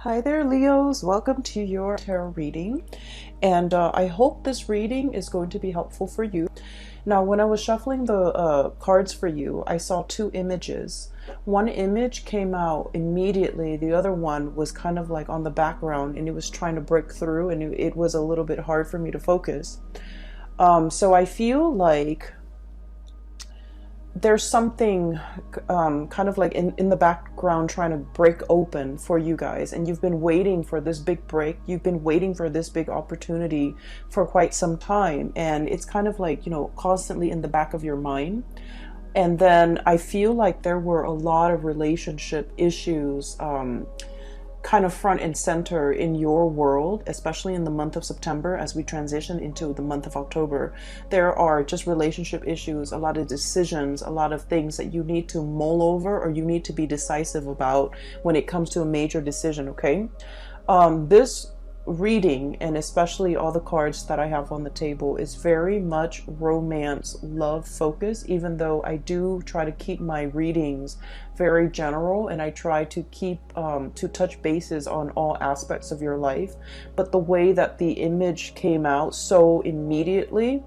Hi there, Leos. Welcome to your tarot reading. And I hope this reading is going to be helpful for you. Now, when I was shuffling the cards for you, I saw two images. One image came out immediately. The other one was kind of like on the background and it was trying to break through, and it was a little bit hard for me to focus. So I feel like there's something kind of like in the background trying to break open for you guys, and you've been waiting for this big break. You've been waiting for this big opportunity for quite some time, and it's kind of like, constantly in the back of your mind. And then I feel like there were a lot of relationship issues kind of front and center in your world, especially in the month of September as we transition into the month of October. There are just relationship issues, a lot of decisions, a lot of things that you need to mull over or you need to be decisive about when it comes to a major decision, okay? This reading, and especially all the cards that I have on the table, is very much romance, love focus, even though I do try to keep my readings very general and I try to keep to touch bases on all aspects of your life. But the way that the image came out so immediately,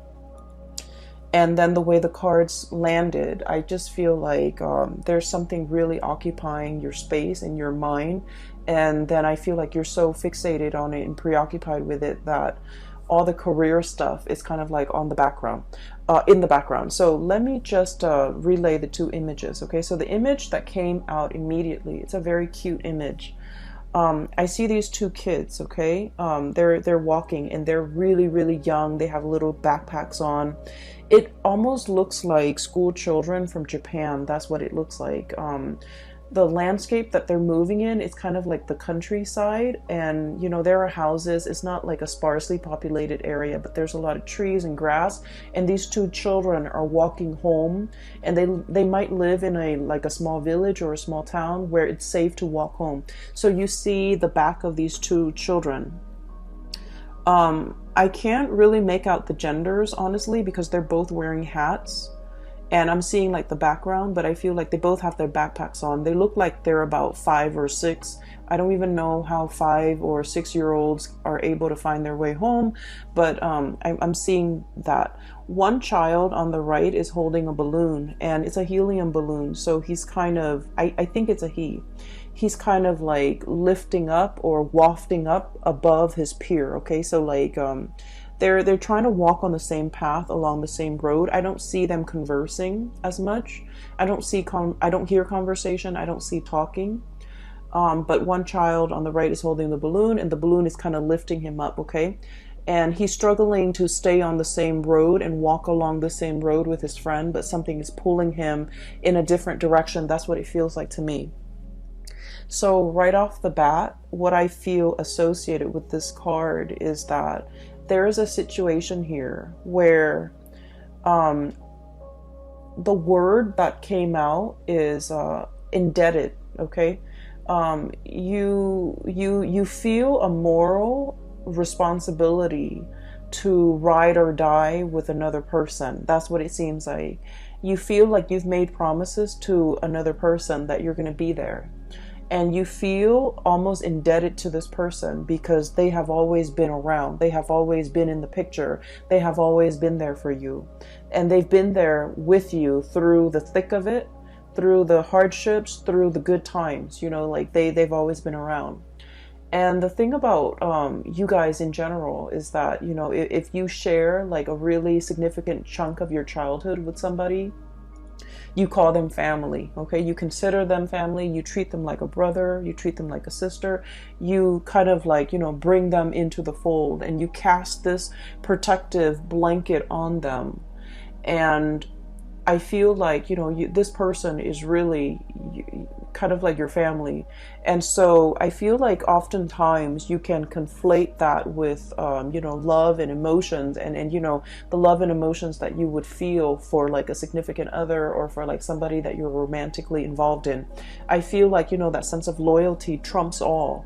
and then the way the cards landed, I just feel like there's something really occupying your space and your mind. And then I feel like you're so fixated on it and preoccupied with it that all the career stuff is kind of like on the background, in the background. So let me just relay the two images. Okay, so the image that came out immediately, it's a very cute image. I see these two kids, okay? They're walking and they're really, really young. They have little backpacks on. It almost looks like school children from Japan. That's what it looks like. The landscape that they're moving in, it's kind of like the countryside, and there are houses. It's not like a sparsely populated area, but there's a lot of trees and grass, and these two children are walking home, and they might live in a small village or a small town where it's safe to walk home. So you see the back of these two children. I can't really make out the genders, honestly, because they're both wearing hats. And I'm seeing like the background, but I feel like they both have their backpacks on. They look like they're about 5 or 6. I don't even know how 5 or 6-year-olds are able to find their way home, but I'm seeing that. One child on the right is holding a balloon, and it's a helium balloon. So he's kind of, I think it's a he. He's kind of like lifting up or wafting up above his peer. Okay, so like they're trying to walk on the same path along the same road. I don't see them conversing as much. I don't hear conversation. I don't see talking. But one child on the right is holding the balloon, and the balloon is kind of lifting him up, okay? And he's struggling to stay on the same road and walk along the same road with his friend, but something is pulling him in a different direction. That's what it feels like to me. So right off the bat, what I feel associated with this card is that there is a situation here where the word that came out is indebted, okay? You feel a moral responsibility to ride or die with another person. That's what it seems like. You feel like you've made promises to another person that you're going to be there. And you feel almost indebted to this person because they have always been around. They have always been in the picture. They have always been there for you. And they've been there with you through the thick of it, through the hardships, through the good times. Like they've always been around. And the thing about you guys in general is that, if you share like a really significant chunk of your childhood with somebody, you call them family, okay? You consider them family. You treat them like a brother. You treat them like a sister. You kind of like, bring them into the fold, and you cast this protective blanket on them. And I feel like, this person is really kind of like your family. And so I feel like oftentimes you can conflate that with, love and emotions, and the love and emotions that you would feel for like a significant other or for like somebody that you're romantically involved in. I feel like, that sense of loyalty trumps all.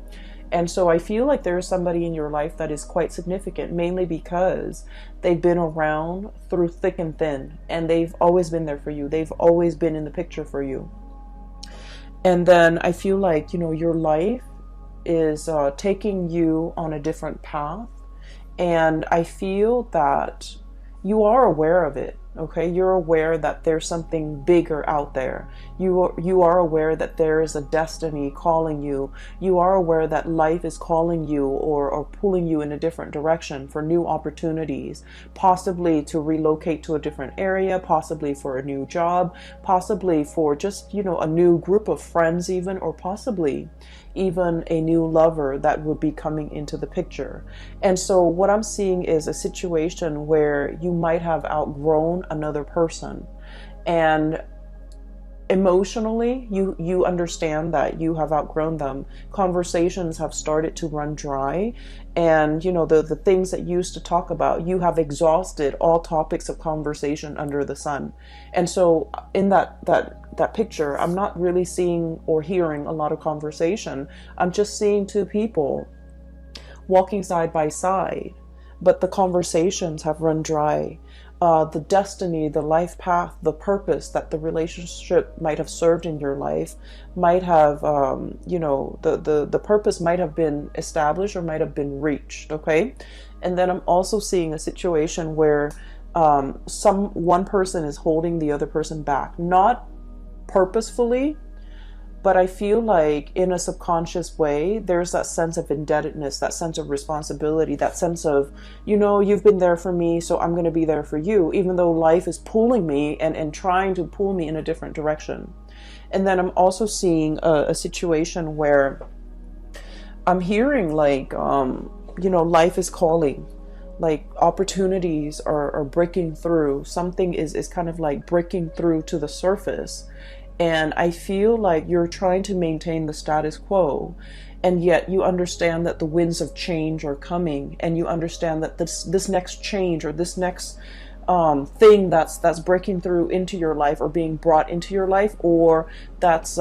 And so I feel like there is somebody in your life that is quite significant, mainly because they've been around through thick and thin, and they've always been there for you. They've always been in the picture for you. And then I feel like, your life is taking you on a different path. And I feel that you are aware of it. Okay, you're aware that there's something bigger out there. You are aware that there is a destiny calling you. You are aware that life is calling you or pulling you in a different direction for new opportunities, possibly to relocate to a different area, possibly for a new job, possibly for just, a new group of friends even, or possibly even a new lover that would be coming into the picture. And so what I'm seeing is a situation where you might have outgrown another person, and emotionally you understand that you have outgrown them. Conversations have started to run dry, and the things that you used to talk about, you have exhausted all topics of conversation under the sun. And so in that picture, I'm not really seeing or hearing a lot of conversation. I'm just seeing two people walking side by side, but the conversations have run dry. The destiny, the life path, the purpose that the relationship might have served in your life might have, the purpose might have been established or might have been reached. Okay. And then I'm also seeing a situation where one person is holding the other person back, not purposefully, but I feel like in a subconscious way, there's that sense of indebtedness, that sense of responsibility, that sense of, you've been there for me, so I'm going to be there for you, even though life is pulling me and trying to pull me in a different direction. And then I'm also seeing a situation where I'm hearing like, life is calling, like opportunities are breaking through. Something is kind of like breaking through to the surface. And I feel like you're trying to maintain the status quo, and yet you understand that the winds of change are coming, and you understand that this next change or this next thing that's breaking through into your life or being brought into your life, or that's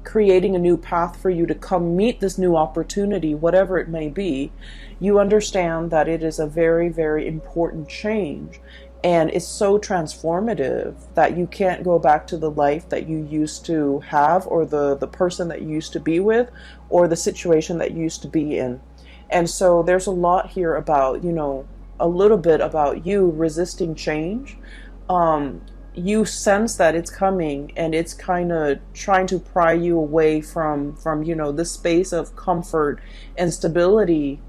creating a new path for you to come meet this new opportunity, whatever it may be, you understand that it is a very, very important change. And it's so transformative that you can't go back to the life that you used to have, or the person that you used to be with, or the situation that you used to be in. And so there's a lot here about, a little bit about you resisting change. You sense that it's coming, and it's kind of trying to pry you away from this space of comfort and stability.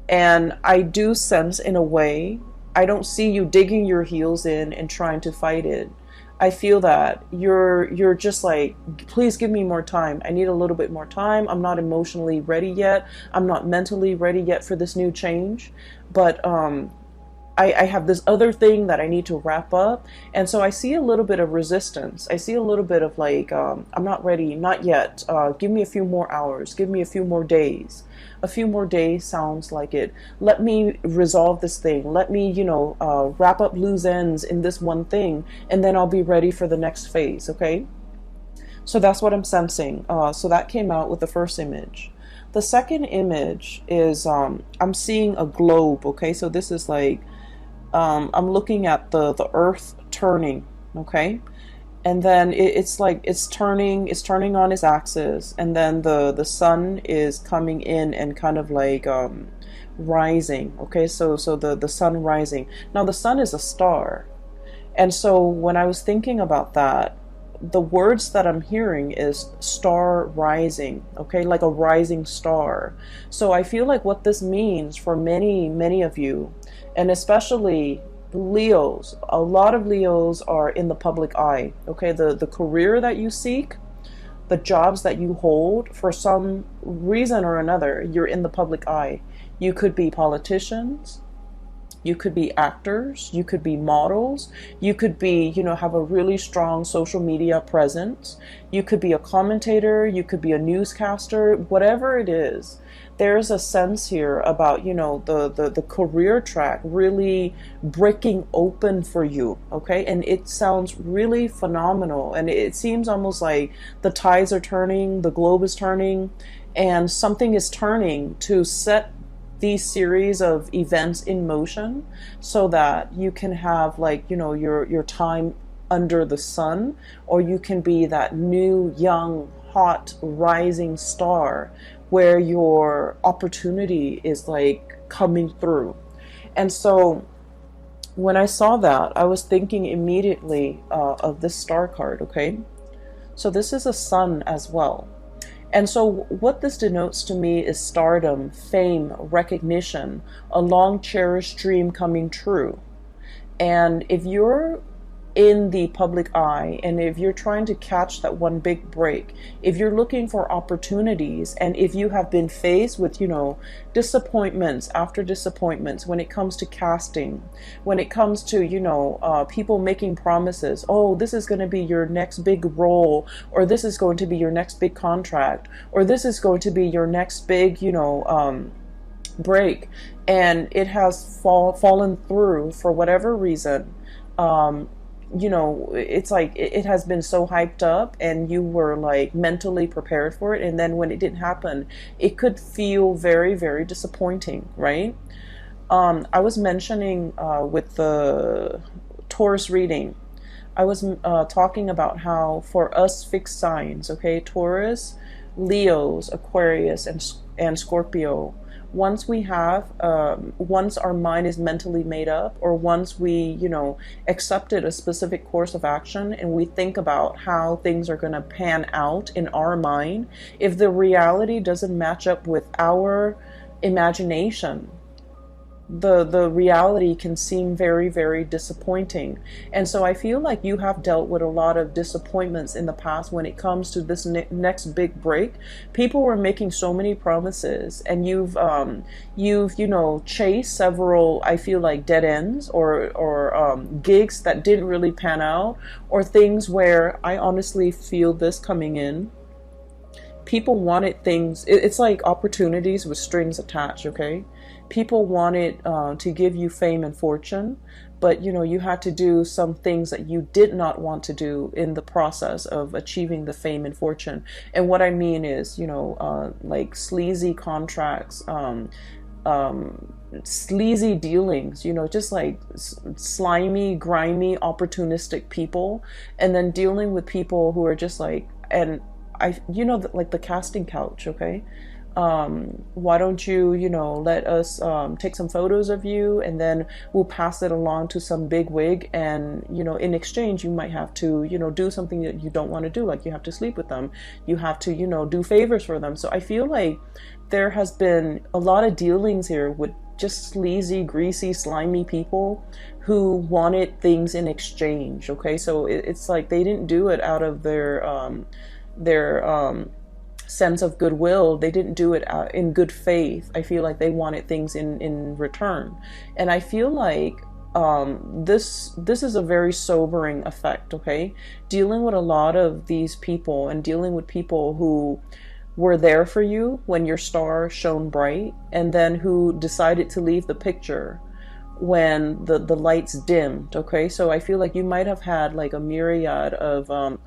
And I do sense, in a way, I don't see you digging your heels in and trying to fight it. I feel that you're just like, please give me more time. I need a little bit more time. I'm not emotionally ready yet. I'm not mentally ready yet for this new change. But I have this other thing that I need to wrap up. And so I see a little bit of resistance. I see a little bit of like, I'm not ready, not yet. Give me a few more hours. Give me a few more days. A few more days sounds like it. Let me resolve this thing. Let me, wrap up loose ends in this one thing, and then I'll be ready for the next phase. Okay. So that's what I'm sensing. So that came out with the first image. The second image is, I'm seeing a globe. Okay. So this is like, I'm looking at the earth turning. Okay. And then it's like it's turning on its axis, and then the sun is coming in and kind of like rising. Okay, so the sun rising. Now the sun is a star, and so when I was thinking about that, the words that I'm hearing is star rising. Okay, like a rising star. So I feel like what this means for many of you, and especially Leos, a lot of Leos are in the public eye. Okay, the career that you seek, the jobs that you hold, for some reason or another, you're in the public eye. You could be politicians, you could be actors, you could be models, you could be, have a really strong social media presence, you could be a commentator, you could be a newscaster, whatever it is. There's a sense here about, the career track really breaking open for you, okay? And it sounds really phenomenal. And it seems almost like the tides are turning, the globe is turning, and something is turning to set these series of events in motion so that you can have like, your time under the sun, or you can be that new, young, hot rising star where your opportunity is like coming through. And so when I saw that, I was thinking immediately of this star card, okay? So this is a sun as well. And so what this denotes to me is stardom, fame, recognition, a long cherished dream coming true. And if you're in the public eye, and if you're trying to catch that one big break, if you're looking for opportunities, and if you have been faced with, you know, disappointments after disappointments when it comes to casting, when it comes to, you know, people making promises, oh, this is going to be your next big role, or this is going to be your next big contract, or this is going to be your next big, you know, break, and it has fallen through for whatever reason. You know, it's like it has been so hyped up and you were like mentally prepared for it, and then when it didn't happen, it could feel very, very disappointing, right? I was mentioning with the Taurus reading, I was talking about how for us fixed signs, okay, Taurus, Leos, Aquarius, and Scorpio, once we have, once our mind is mentally made up, or once we, you know, accepted a specific course of action and we think about how things are going to pan out in our mind, if the reality doesn't match up with our imagination, the reality can seem very, very disappointing. And so I feel like you have dealt with a lot of disappointments in the past when it comes to this next big break. People were making so many promises, and you've you know, chased several, I feel like, dead ends, or gigs that didn't really pan out, or things where I honestly feel this coming in. People wanted things, it's like opportunities with strings attached, okay? People wanted to give you fame and fortune, but, you know, you had to do some things that you did not want to do in the process of achieving the fame and fortune. And what I mean is, you know, like sleazy contracts, sleazy dealings, you know, just like slimy, grimy, opportunistic people, and then dealing with people who are just like, and you know, like the casting couch, okay? Why don't you, you know, let us take some photos of you, and then we'll pass it along to some big wig, and, you know, in exchange, you might have to, you know, do something that you don't want to do, like you have to sleep with them, you have to, you know, do favors for them. So I feel like there has been a lot of dealings here with just sleazy, greasy, slimy people who wanted things in exchange, okay? So it's like they didn't do it out of their sense of goodwill. They didn't do it in good faith. I feel like they wanted things in return. And I feel like this is a very sobering effect, okay? Dealing with a lot of these people, and dealing with people who were there for you when your star shone bright, and then who decided to leave the picture when the lights dimmed, okay? So I feel like you might have had like a myriad of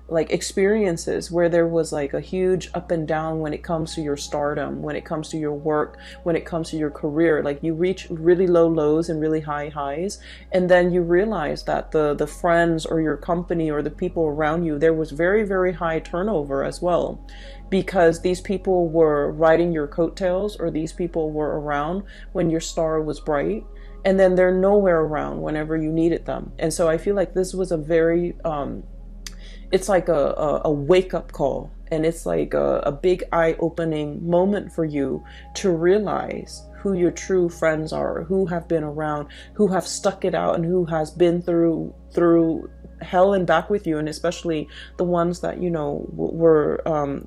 like experiences where there was like a huge up and down when it comes to your stardom, when it comes to your work, when it comes to your career. Like you reach really low lows and really high highs, and then you realize that the friends or your company or the people around you, there was very, very high turnover as well, because these people were riding your coattails, or these people were around when your star was bright, and then they're nowhere around whenever you needed them. And so I feel like this was a very it's like a wake-up call, and it's like a big eye-opening moment for you to realize who your true friends are, who have been around, who have stuck it out, and who has been through hell and back with you, and especially the ones that, you know, were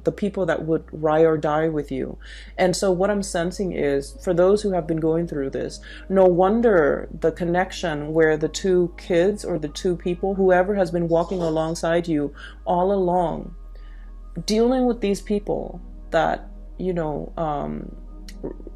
the people that would ride or die with you. And so what I'm sensing is, for those who have been going through this, no wonder the connection where the two kids, or the two people, whoever has been walking alongside you all along, dealing with these people that, you know,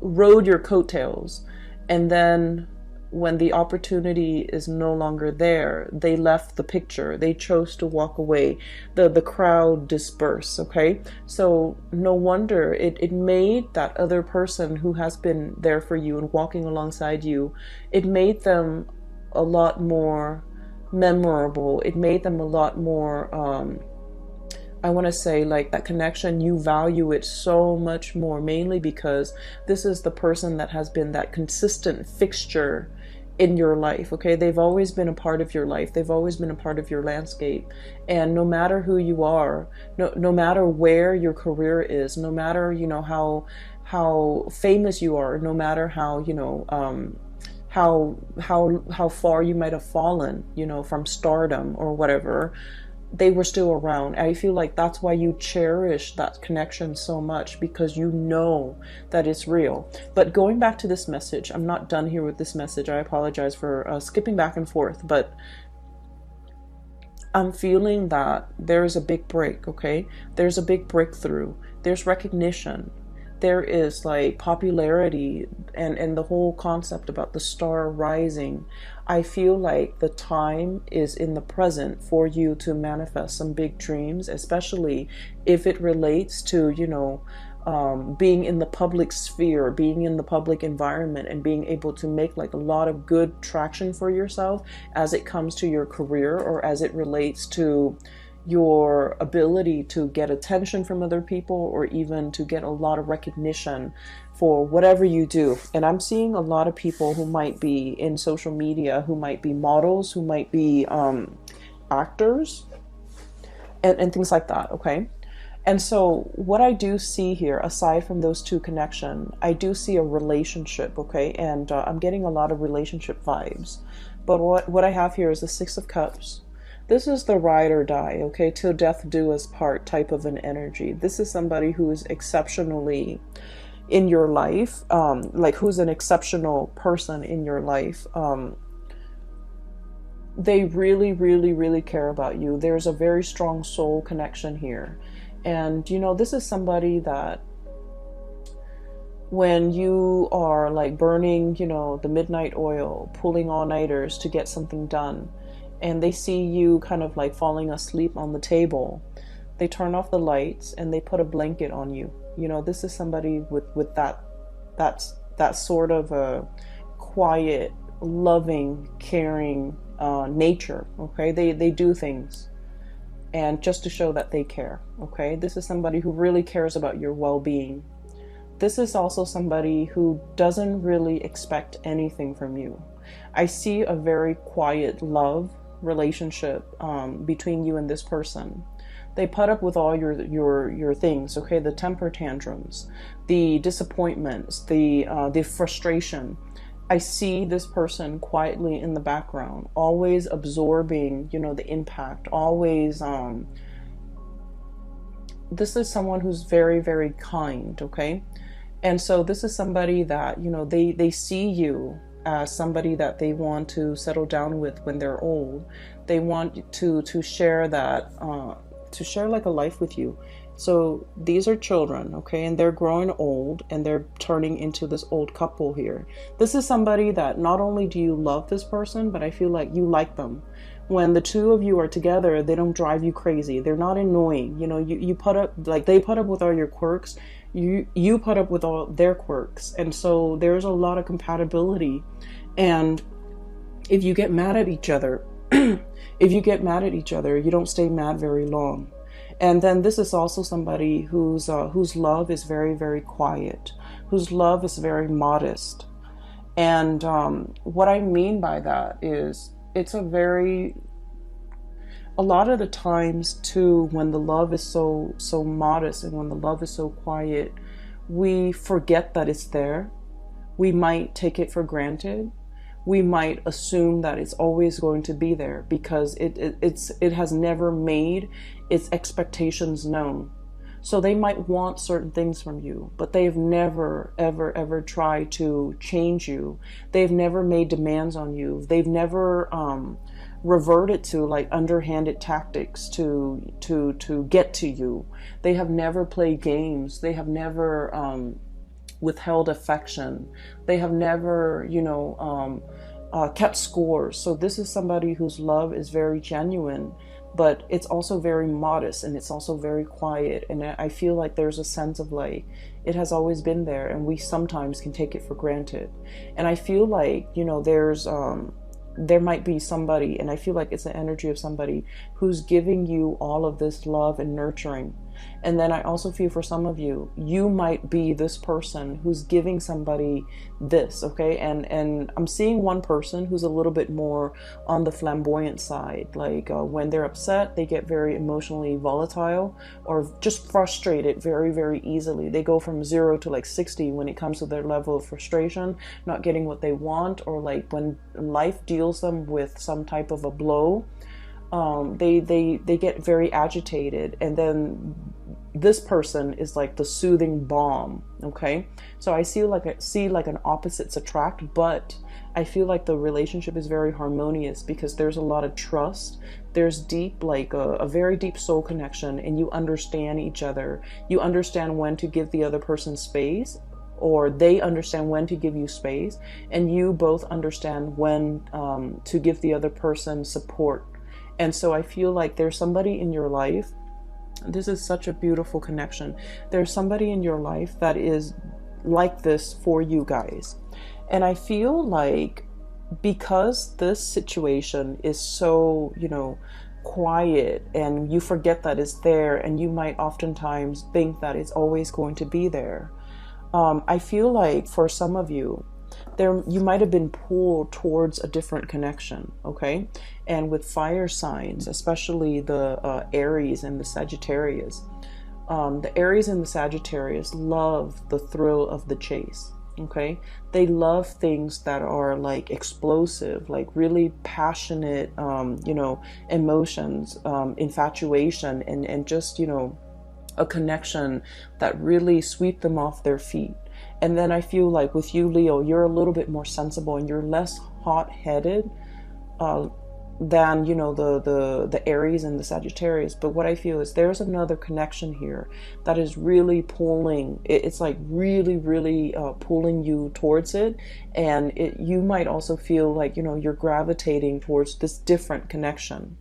rode your coattails, and then when the opportunity is no longer there, they left the picture, they chose to walk away, the crowd dispersed, okay? So no wonder it made that other person who has been there for you and walking alongside you, it made them a lot more memorable, it made them a lot more I want to say, like, that connection, you value it so much more, mainly because this is the person that has been that consistent fixture in your life. Okay, they've always been a part of your life, they've always been a part of your landscape. And no matter who you are, no matter where your career is, no matter, you know, how famous you are, no matter how, you know, how far you might have fallen, you know, from stardom or whatever, they were still around. I feel like that's why you cherish that connection so much, because you know that it's real. But going back to this message, I'm not done here with this message. I apologize for skipping back and forth, but I'm feeling that there's a big break, okay? There's a big breakthrough. There's recognition. There is like popularity, and the whole concept about the star rising. I feel like the time is in the present for you to manifest some big dreams, especially if it relates to, you know, being in the public sphere, being in the public environment, and being able to make like a lot of good traction for yourself as it comes to your career, or as it relates to your ability to get attention from other people, or even to get a lot of recognition for whatever you do. And I'm seeing a lot of people who might be in social media, who might be models, who might be actors, and things like that, okay? And so what I do see here, aside from those two connections, I do see a relationship, okay? And I'm getting a lot of relationship vibes. But what I have here is the Six of Cups. This is the ride or die, okay? Till death do us part type of an energy. This is somebody who is exceptionally in your life, like who's an exceptional person in your life. They really, really, really care about you. There's a very strong soul connection here. And, you know, this is somebody that when you are like burning, you know, the midnight oil, pulling all-nighters to get something done, and they see you kind of like falling asleep on the table, they turn off the lights and they put a blanket on you. You know, this is somebody with that sort of a quiet, loving, caring nature, okay? They do things, and just to show that they care, okay? This is somebody who really cares about your well-being. This is also somebody who doesn't really expect anything from you. I see a very quiet love relationship between you and this person. They put up with all your things, okay? The temper tantrums, the disappointments, the frustration. I see this person quietly in the background, always absorbing, you know, the impact, always this is someone who's very, very kind, okay? And so this is somebody that, you know, they see you as somebody that they want to settle down with when they're old. They want to share that, to share like a life with you. So these are children, okay, and they're growing old, and they're turning into this old couple here. This is somebody that not only do you love this person, but I feel like you like them. When the two of you are together, they don't drive you crazy. They're not annoying. You know, you put up, like they put up with all your quirks. You put up with all their quirks. And so there's a lot of compatibility. And if you get mad at each other, if you get mad at each other, you don't stay mad very long. And then this is also somebody whose love is very, very quiet, whose love is very modest. And what I mean by that is, it's a lot of the times too, when the love is so modest, and when the love is so quiet, we forget that it's there. We might take it for granted. We might assume that it's always going to be there, because it has never made its expectations known. So they might want certain things from you, but they've never, ever, ever tried to change you. They've never made demands on you. They've never reverted to like underhanded tactics to get to you. They have never played games. They have never withheld affection. They have never, you know, kept scores. So this is somebody whose love is very genuine, but it's also very modest, and it's also very quiet. And I feel like there's a sense of like, it has always been there, and we sometimes can take it for granted. And I feel like, you know, there's there might be somebody, and I feel like it's the energy of somebody who's giving you all of this love and nurturing. And then I also feel for some of you, you might be this person who's giving somebody this, okay? And I'm seeing one person who's a little bit more on the flamboyant side. Like when they're upset, they get very emotionally volatile or just frustrated very, very easily. They go from 0 to like 60 when it comes to their level of frustration, not getting what they want, or like when life deals them with some type of a blow. They get very agitated, and then this person is like the soothing balm. Okay, so I see like an opposites attract, but I feel like the relationship is very harmonious because there's a lot of trust. There's deep, like a very deep soul connection, and you understand each other. You understand when to give the other person space, or they understand when to give you space, and you both understand when to give the other person support. And so I feel like there's somebody in your life. This is such a beautiful connection. There's somebody in your life that is like this for you guys. And I feel like because this situation is so, quiet, and you forget that it's there, and you might oftentimes think that it's always going to be there. I feel like for some of you, you might have been pulled towards a different connection, okay? And with fire signs, especially the Aries and the Sagittarius, the Aries and the Sagittarius love the thrill of the chase, okay? They love things that are like explosive, like really passionate, emotions, infatuation, and just, a connection that really sweep them off their feet. And then I feel like with you, Leo, you're a little bit more sensible and you're less hot-headed than, the Aries and the Sagittarius. But what I feel is there's another connection here that is really pulling. It's like really, really pulling you towards it. And you might also feel like, you're gravitating towards this different connection.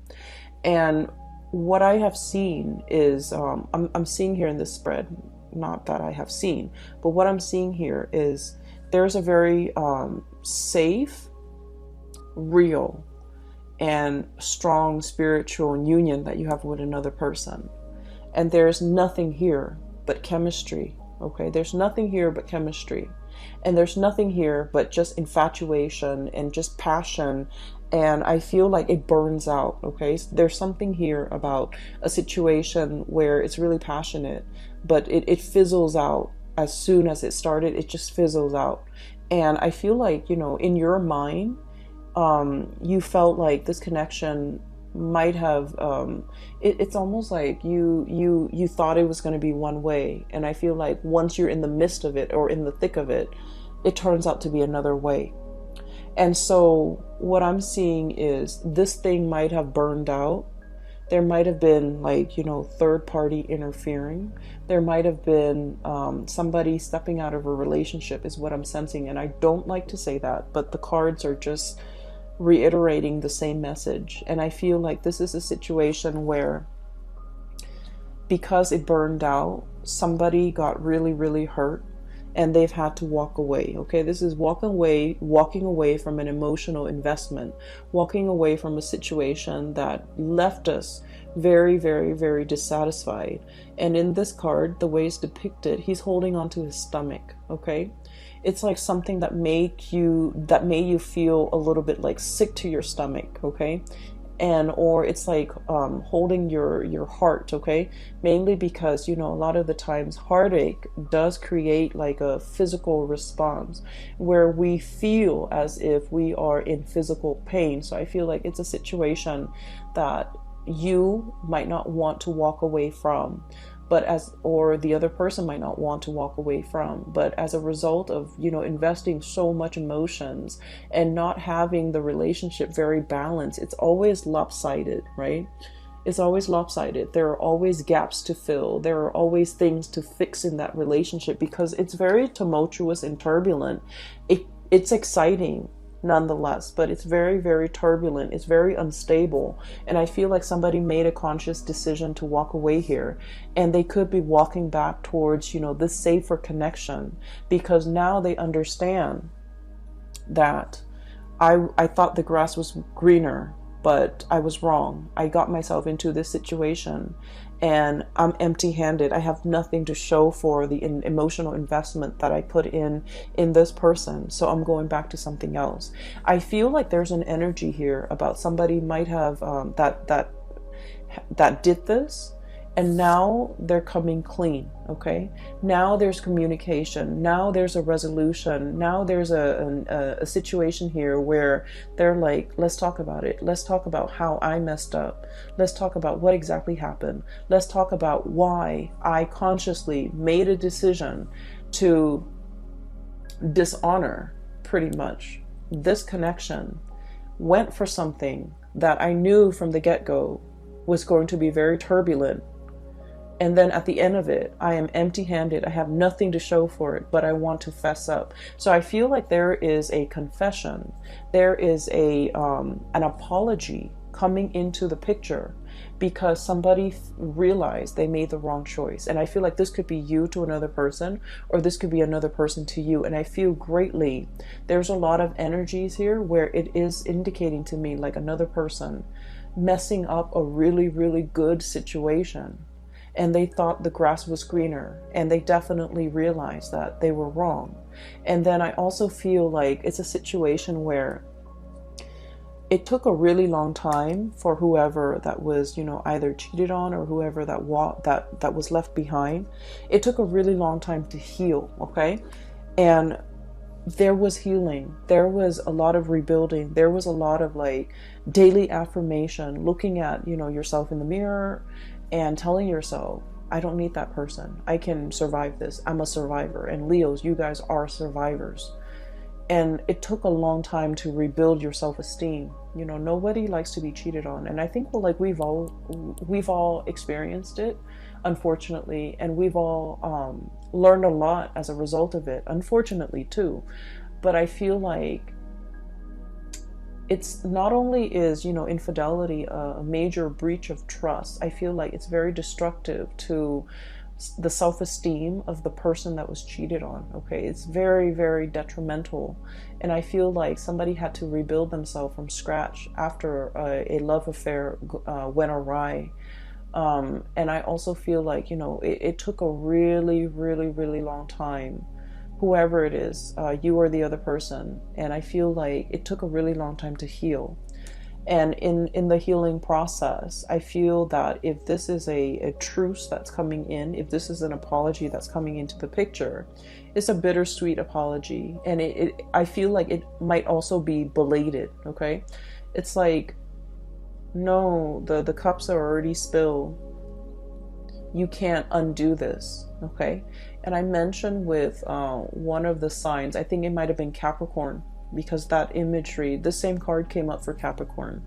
And what I have seen is, I'm seeing here in this spread, not that I have seen, but what I'm seeing here is there's a very safe, real, and strong spiritual union that you have with another person. And there's nothing here but chemistry, okay? There's nothing here but chemistry. And there's nothing here but just infatuation and just passion. And I feel like it burns out, okay? So there's something here about a situation where it's really passionate, but it fizzles out as soon as it started. It just fizzles out. And I feel like, in your mind, you felt like this connection might have, it's almost like you thought it was going to be one way. And I feel like once you're in the midst of it or in the thick of it, it turns out to be another way. And so what I'm seeing is this thing might have burned out. There might have been third party interfering. There might have been somebody stepping out of a relationship is what I'm sensing. And I don't like to say that, but the cards are just reiterating the same message. And I feel like this is a situation where because it burned out, somebody got really, really hurt. And they've had to walk away. Okay, this is walking away from an emotional investment, walking away from a situation that left us very, very, very dissatisfied. And in this card, the way it's depicted, he's holding onto his stomach. Okay, it's like something that made you feel a little bit like sick to your stomach. Okay. Or it's like holding your heart, okay? Mainly because, a lot of the times heartache does create like a physical response where we feel as if we are in physical pain. So I feel like it's a situation that you might not want to walk away from, or the other person might not want to walk away from, but as a result of, investing so much emotions and not having the relationship very balanced, it's always lopsided, right? It's always lopsided. There are always gaps to fill. There are always things to fix in that relationship because it's very tumultuous and turbulent. It's exciting nonetheless, but it's very, very turbulent. It's very unstable. And I feel like somebody made a conscious decision to walk away here, and they could be walking back towards, this safer connection because now they understand that I thought the grass was greener, but I was wrong. I got myself into this situation and I'm empty-handed. I have nothing to show for the emotional investment that I put in this person. So I'm going back to something else. I feel like there's an energy here about somebody might have that did this, and now they're coming clean. Okay, now there's communication, now there's a resolution, now there's a situation here where they're like, let's talk about it, let's talk about how I messed up, let's talk about what exactly happened, let's talk about why I consciously made a decision to dishonor pretty much this connection, went for something that I knew from the get-go was going to be very turbulent. And then at the end of it, I am empty-handed. I have nothing to show for it, but I want to fess up. So I feel like there is a confession. There is an apology coming into the picture because somebody realized they made the wrong choice. And I feel like this could be you to another person, or this could be another person to you. And I feel greatly, there's a lot of energies here where it is indicating to me like another person messing up a really, really good situation. And they thought the grass was greener, and they definitely realized that they were wrong. And then I also feel like it's a situation where it took a really long time for whoever that was, either cheated on or whoever that was left behind. It took a really long time to heal, okay? And there was healing. There was a lot of rebuilding. There was a lot of like daily affirmation, looking at, yourself in the mirror and telling yourself, I don't need that person. I can survive this. I'm a survivor. And Leos, you guys are survivors. And it took a long time to rebuild your self-esteem. Nobody likes to be cheated on. And I think we've all experienced it, unfortunately, and we've all learned a lot as a result of it, unfortunately too. But I feel like it's not only is, infidelity a major breach of trust, I feel like it's very destructive to the self-esteem of the person that was cheated on. Okay, it's very, very detrimental. And I feel like somebody had to rebuild themselves from scratch after a love affair went awry. And I also feel like, it took a really, really, really long time, whoever it is, you or the other person. And I feel like it took a really long time to heal. And in the healing process, I feel that if this is a truce that's coming in, if this is an apology that's coming into the picture, it's a bittersweet apology. And I feel like it might also be belated, okay? It's like, no, the cups are already spilled. You can't undo this, okay? And I mentioned with one of the signs, I think it might have been Capricorn, because that imagery, the same card came up for Capricorn.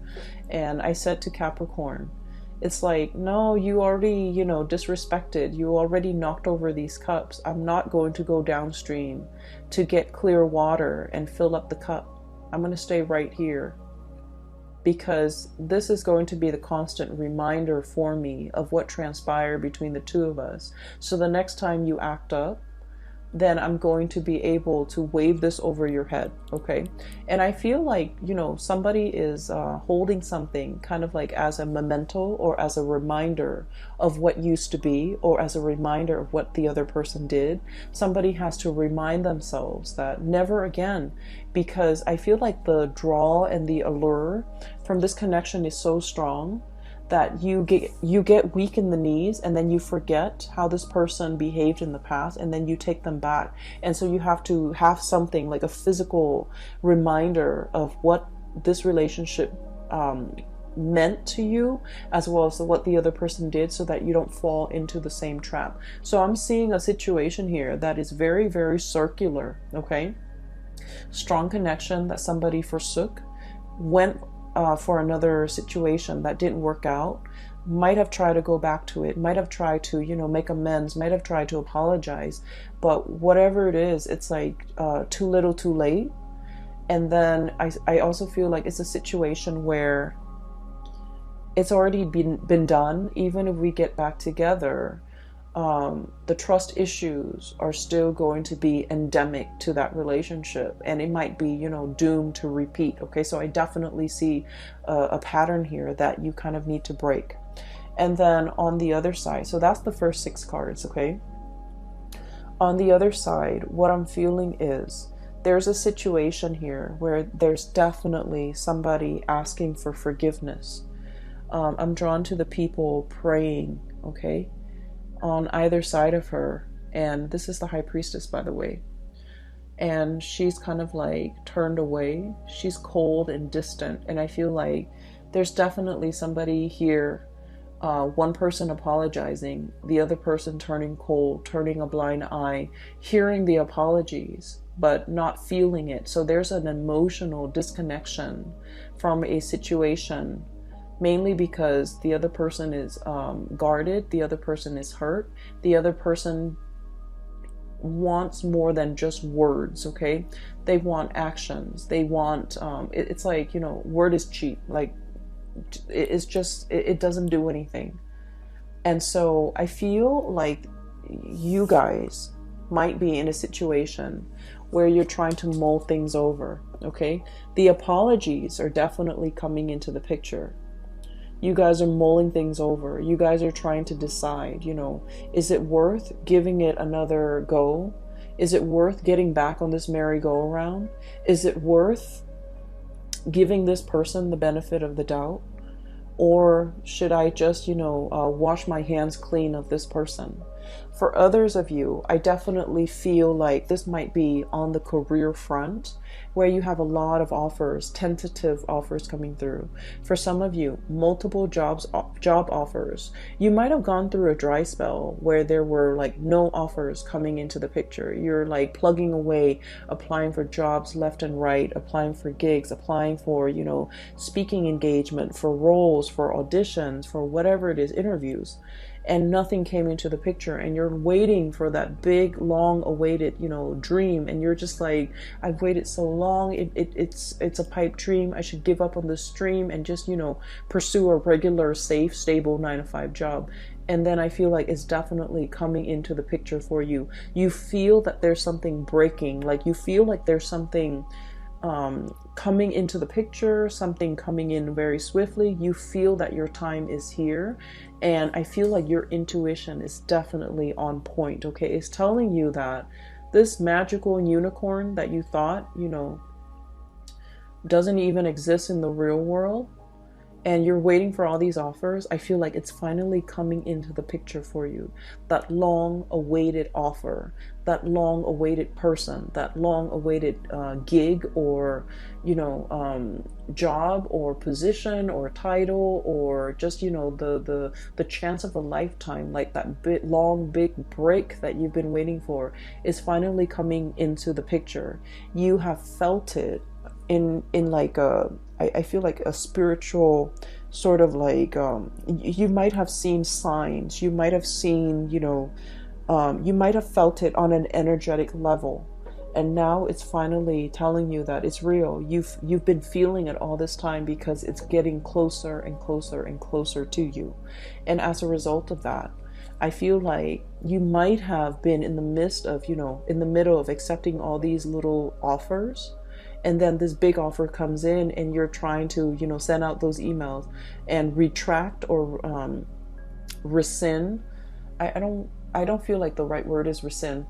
And I said to Capricorn, it's like, no, you already, disrespected. You already knocked over these cups. I'm not going to go downstream to get clear water and fill up the cup. I'm going to stay right here, because this is going to be the constant reminder for me of what transpired between the two of us. So the next time you act up, then I'm going to be able to wave this over your head, okay? And I feel like, somebody is holding something kind of like as a memento or as a reminder of what used to be, or as a reminder of what the other person did. Somebody has to remind themselves that never again, because I feel like the draw and the allure from this connection is so strong that you get weak in the knees, and then you forget how this person behaved in the past, and then you take them back. And so you have to have something like a physical reminder of what this relationship meant to you, as well as what the other person did, so that you don't fall into the same trap. So I'm seeing a situation here that is very, very circular, okay? Strong connection that somebody forsook, went for another situation that didn't work out, might have tried to go back to it, might have tried to, make amends, might have tried to apologize, but whatever it is, it's like too little too late. And then I also feel like it's a situation where it's already been done. Even if we get back together, the trust issues are still going to be endemic to that relationship, and it might be, you know, doomed to repeat. Okay, so I definitely see a pattern here that you kind of need to break. And then on the other side, so that's the first 6 cards. Okay, on the other side, what I'm feeling is there's a situation here where there's definitely somebody asking for forgiveness. I'm drawn to the people praying, okay, on either side of her. And this is the High Priestess, by the way. And she's kind of like turned away. She's cold and distant. And I feel like there's definitely somebody here, one person apologizing, the other person turning cold, turning a blind eye, hearing the apologies, but not feeling it. So there's an emotional disconnection from a situation, mainly because the other person is guarded, the other person is hurt, the other person wants more than just words. Okay, they want actions. They want it's like, you know, word is cheap. Like, it's just, it doesn't do anything. And so I feel like you guys might be in a situation where you're trying to mull things over. Okay, the apologies are definitely coming into the picture. You guys are mulling things over. You guys are trying to decide, you know, is it worth giving it another go? Is it worth getting back on this merry-go-round? Is it worth giving this person the benefit of the doubt? Or should I just, you know, wash my hands clean of this person? For others of you, I definitely feel like this might be on the career front, where you have a lot of offers, tentative offers coming through. For some of you, multiple job offers. You might have gone through a dry spell where there were like no offers coming into the picture. You're like plugging away, applying for jobs left and right, applying for gigs, applying for, you know, speaking engagement, for roles, for auditions, for whatever it is, interviews. And nothing came into the picture, and you're waiting for that big, long awaited, you know, dream. And you're just like, I've waited so long. It's a pipe dream. I should give up on this dream and just, you know, pursue a regular, safe, stable 9-to-5 job. And then I feel like it's definitely coming into the picture for you. You feel that there's something breaking. Like, you feel like there's something coming into the picture, something coming in very swiftly. You feel that your time is here, and I feel like your intuition is definitely on point. Okay, it's telling you that this magical unicorn that you thought, you know, doesn't even exist in the real world, and you're waiting for all these offers. I feel like it's finally coming into the picture for you. That long awaited offer, that long awaited person, that long awaited gig, or, you know, job or position or title, or just, you know, the chance of a lifetime, like that long big break that you've been waiting for is finally coming into the picture. You have felt it in like I feel like a spiritual sort of like, you might have seen signs, you might have seen, you know, you might have felt it on an energetic level, and now it's finally telling you that it's real. You've been feeling it all this time because it's getting closer and closer and closer to you. And as a result of that, I feel like you might have been in the midst of, you know, in the middle of accepting all these little offers, and then this big offer comes in, and you're trying to, you know, send out those emails and retract or rescind. I don't feel like the right word is rescind.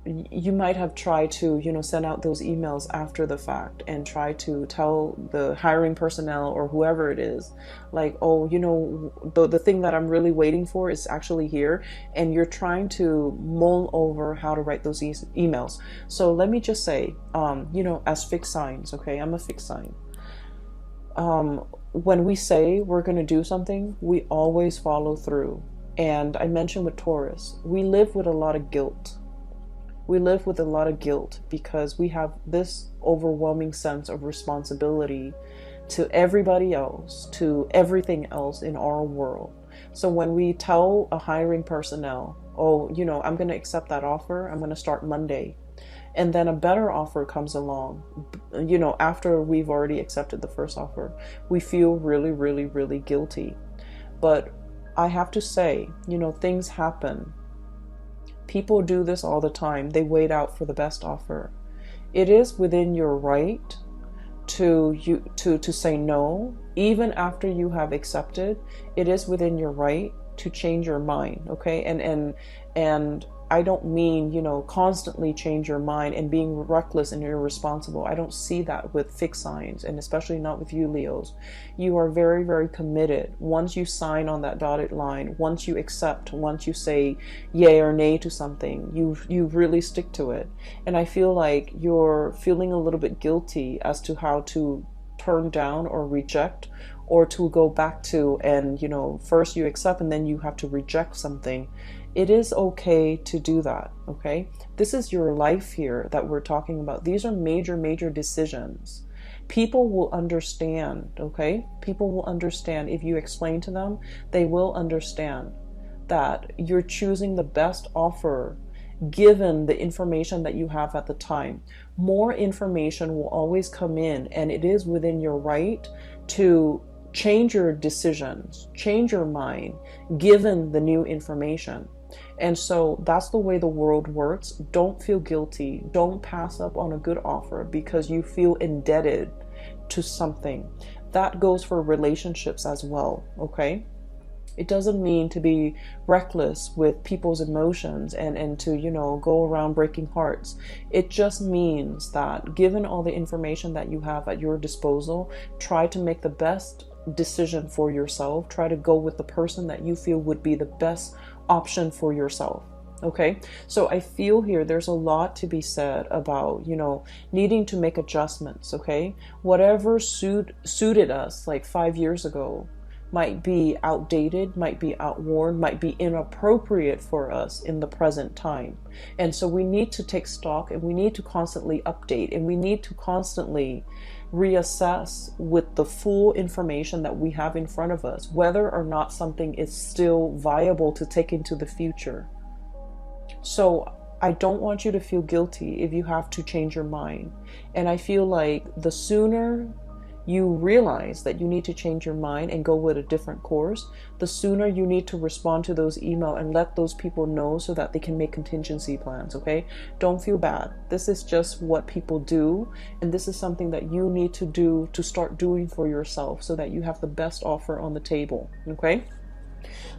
You might have tried to, you know, send out those emails after the fact and try to tell the hiring personnel or whoever it is, like, oh, you know, the thing that I'm really waiting for is actually here. And you're trying to mull over how to write those emails. So let me just say, you know, as fixed signs, okay, I'm a fixed sign. When we say we're going to do something, we always follow through. And I mentioned with Taurus, we live with a lot of guilt. We live with a lot of guilt because we have this overwhelming sense of responsibility to everybody else, to everything else in our world. So when we tell a hiring personnel, oh, you know, I'm going to accept that offer, I'm going to start Monday, and then a better offer comes along, you know, after we've already accepted the first offer, we feel really, really, really guilty. But I have to say, you know, things happen. People do this all the time. They wait out for the best offer. It is within your right to say no, even after you have accepted. It is within your right to change your mind, okay? And I don't mean, you know, constantly change your mind and being reckless and irresponsible. I don't see that with fixed signs, and especially not with you, Leos. You are very, very committed. Once you sign on that dotted line, once you accept, once you say yay or nay to something, you really stick to it. And I feel like you're feeling a little bit guilty as to how to turn down or reject, or to go back to, and, you know, first you accept and then you have to reject something. It is okay to do that, okay? This is your life here that we're talking about. These are major, major decisions. People will understand, okay? People will understand. If you explain to them, they will understand that you're choosing the best offer given the information that you have at the time. More information will always come in, and it is within your right to change your decisions, change your mind, given the new information. And so that's the way the world works. Don't feel guilty. Don't pass up on a good offer because you feel indebted to something. That goes for relationships as well, okay? It doesn't mean to be reckless with people's emotions and to, you know, go around breaking hearts. It just means that given all the information that you have at your disposal, try to make the best decision for yourself. Try to go with the person that you feel would be the best option for yourself. Okay, so I feel here there's a lot to be said about, you know, needing to make adjustments. Okay, whatever suited us like 5 years ago might be outdated, might be outworn, might be inappropriate for us in the present time. And so we need to take stock, and we need to constantly update, and we need to constantly reassess with the full information that we have in front of us, whether or not something is still viable to take into the future. So I don't want you to feel guilty if you have to change your mind. And I feel like the sooner you realize that you need to change your mind and go with a different course, the sooner you need to respond to those emails and let those people know so that they can make contingency plans, okay? Don't feel bad. This is just what people do, and this is something that you need to do, to start doing for yourself so that you have the best offer on the table, okay?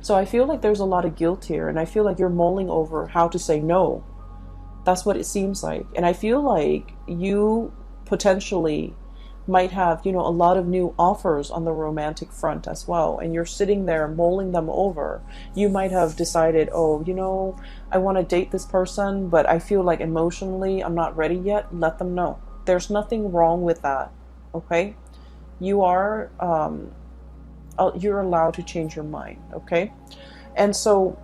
So I feel like there's a lot of guilt here, and I feel like you're mulling over how to say no. That's what it seems like. And I feel like you potentially might have, you know, a lot of new offers on the romantic front as well, and you're sitting there mulling them over. You might have decided, oh, you know, I want to date this person, but I feel like emotionally I'm not ready yet. Let them know. There's nothing wrong with that, okay? You are you're allowed to change your mind, okay? And so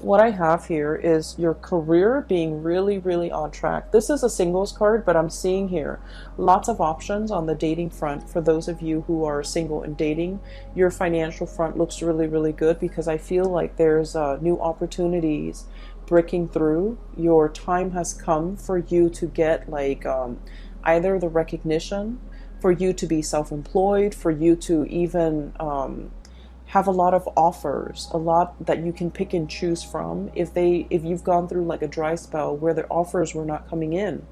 what I have here is your career being really, really on track. This is a singles card, but I'm seeing here lots of options on the dating front for those of you who are single and dating. Your financial front looks really, really good because I feel like there's new opportunities breaking through. Your time has come for you to get like either the recognition, for you to be self-employed, for you to even have a lot of offers, a lot that you can pick and choose from. If you've gone through like a dry spell where the offers were not coming in,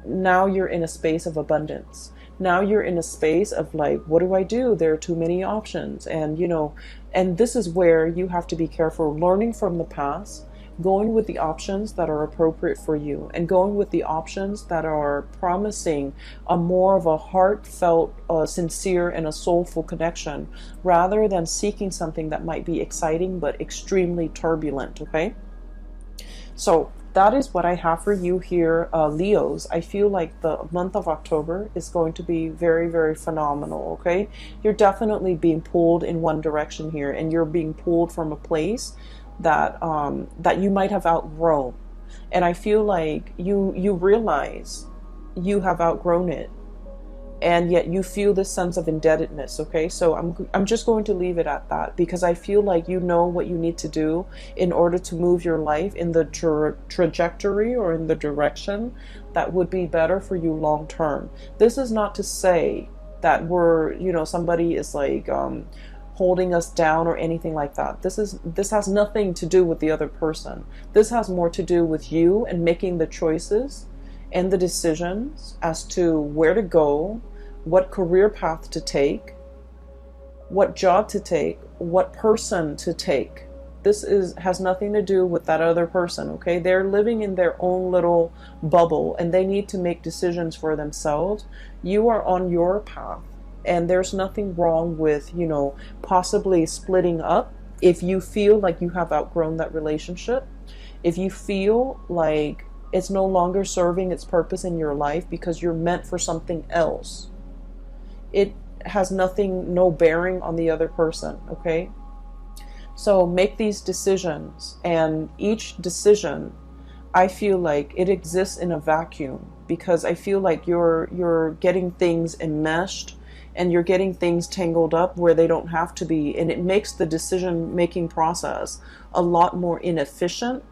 now you're in a space of abundance. Now you're in a space of like, what do I do? There are too many options. And, you know, and this is where you have to be careful, learning from the past, going with the options that are appropriate for you, and going with the options that are promising a more of a heartfelt, sincere, and a soulful connection, rather than seeking something that might be exciting but extremely turbulent, okay? So that is what I have for you here, Leos. I feel like the month of October is going to be very, very phenomenal, okay? You're definitely being pulled in one direction here, and you're being pulled from a place that that you might have outgrown. And I feel like you realize you have outgrown it, and yet you feel this sense of indebtedness, okay? So I'm just going to leave it at that, because I feel like you know what you need to do in order to move your life in the trajectory or in the direction that would be better for you long term. This is not to say that we're, you know, somebody is like holding us down or anything like that. This has nothing to do with the other person. This has more to do with you and making the choices and the decisions as to where to go, what career path to take, what job to take, what person to take. This has nothing to do with that other person, okay? They're living in their own little bubble and they need to make decisions for themselves. You are on your path, and there's nothing wrong with, you know, possibly splitting up if you feel like you have outgrown that relationship. If you feel like it's no longer serving its purpose in your life because you're meant for something else. It has no bearing on the other person, okay? So make these decisions, and each decision, I feel like it exists in a vacuum, because I feel like you're getting things enmeshed and you're getting things tangled up where they don't have to be, and it makes the decision making process a lot more inefficient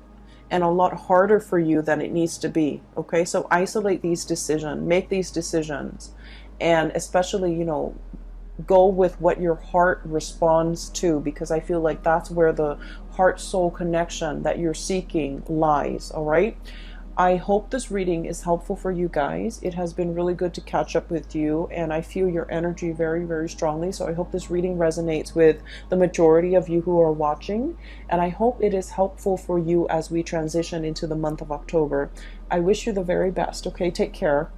and a lot harder for you than it needs to be, okay? So isolate these decisions, make these decisions, and especially, you know, go with what your heart responds to, because I feel like that's where the heart-soul connection that you're seeking lies, all right? I hope this reading is helpful for you guys. It has been really good to catch up with you, and I feel your energy very, very strongly. So I hope this reading resonates with the majority of you who are watching, and I hope it is helpful for you as we transition into the month of October. I wish you the very best, okay? Take care.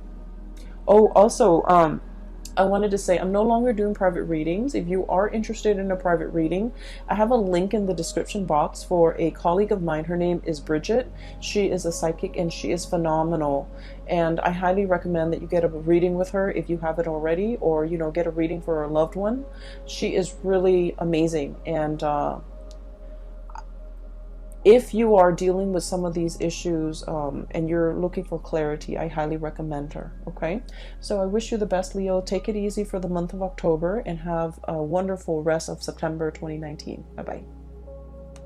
Oh, also, I wanted to say I'm no longer doing private readings. If you are interested in a private reading, I have a link in the description box for a colleague of mine. Her name is Bridget. She is a psychic and she is phenomenal. And I highly recommend that you get a reading with her if you haven't already, or, you know, get a reading for a loved one. She is really amazing. And if you are dealing with some of these issues and you're looking for clarity, I highly recommend her, okay? So I wish you the best, Leo. Take it easy for the month of October and have a wonderful rest of September 2019. Bye-bye.